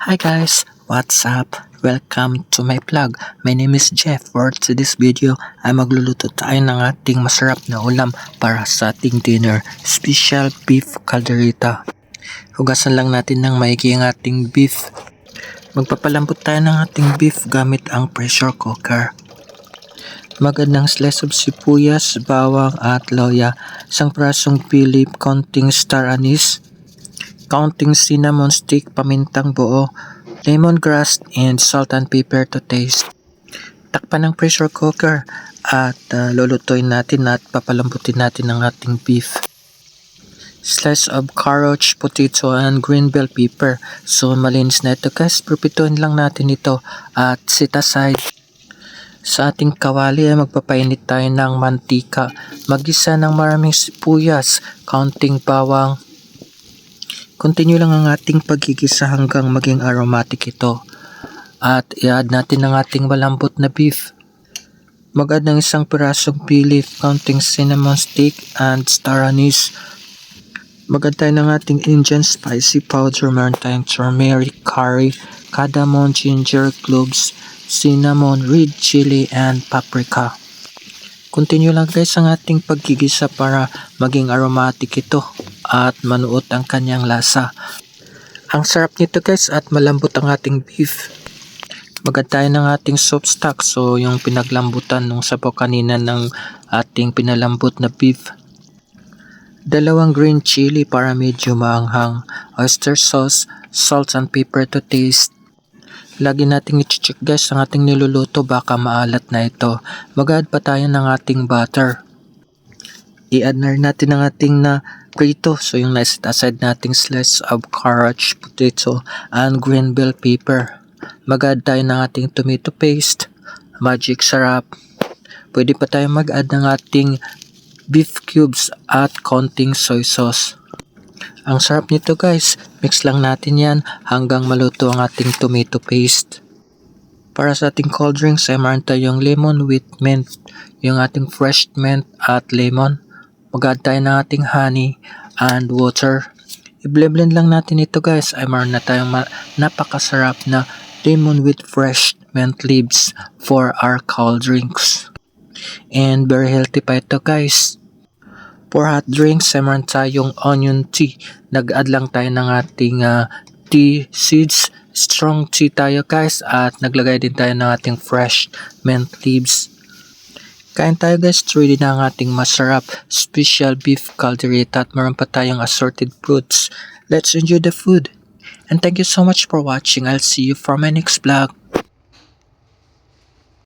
Hi guys, what's up? Welcome to my vlog. My name is Jeff. For today's video ay magluluto tayo ng ating masarap na ulam para sa ating dinner. Special beef caldereta. Hugasan lang natin ng maigi ang ating beef. Magpapalambot tayo ng ating beef gamit ang pressure cooker. Magandang slice of sibuyas, bawang at loya, isang prasong philip, konting star anise, counting cinnamon stick, pamintang buo, lemongrass, and salt and pepper to taste. Takpan ng pressure cooker at lulutuin natin at papalambutin natin ang ating beef. Slice of carrot, potato, and green bell pepper. So malinis na ito guys, prepituin lang natin ito at set aside. Sa ating kawali ay magpapainit tayo ng mantika. Magisa ng maraming sibuyas, counting bawang. Continue lang ang ating pagigisa hanggang maging aromatic ito. At i-add natin ang ating malambot na beef. Mag-add ng isang pirasong philip, counting cinnamon stick and star anise. Mag-add tayo ng ating Indian spicy powder. Meron tayong turmeric, curry, cardamom, ginger, cloves, cinnamon, red chili, and paprika. Continue lang guys ang ating paggigisa para maging aromatic ito at manuot ang kanyang lasa. Ang sarap nito guys at malambot ang ating beef. Mag-add tayo ng ating soup stock, so yung pinaglambutan nung sabaw kanina ng ating pinalambot na beef. 2 green chili para medyo maanghang, oyster sauce, salt and pepper to taste. Lagi nating i-check guys ang ating niluluto, baka maalat na ito. Mag-add pa tayo ng ating butter. I-add na rin natin ang ating na prito, so yung nasa aside nating slice of carrot, potato, and green bell pepper. Mag-add tayo ng ating tomato paste, magic sarap. Pwede pa tayo mag-add ng ating beef cubes at konting soy sauce. Ang sarap nito guys, mix lang natin yan hanggang maluto ang ating tomato paste. Para sa ating cold drinks ay meron tayong lemon with mint, yung ating fresh mint at lemon. Mag-add tayo ng ating honey and water. I-blend lang natin ito guys, ay meron na tayong napakasarap na lemon with fresh mint leaves for our cold drinks. And very healthy pa ito guys. For hot drinks, meron tayong onion tea. Nag-add lang tayo ng ating tea seeds. Strong tea tayo guys at naglagay din tayo ng ating fresh mint leaves. Kain tayo guys, ready na ang ating masarap special beef caldereta at meron pa tayong assorted fruits. Let's enjoy the food. And thank you so much for watching. I'll see you for my next vlog.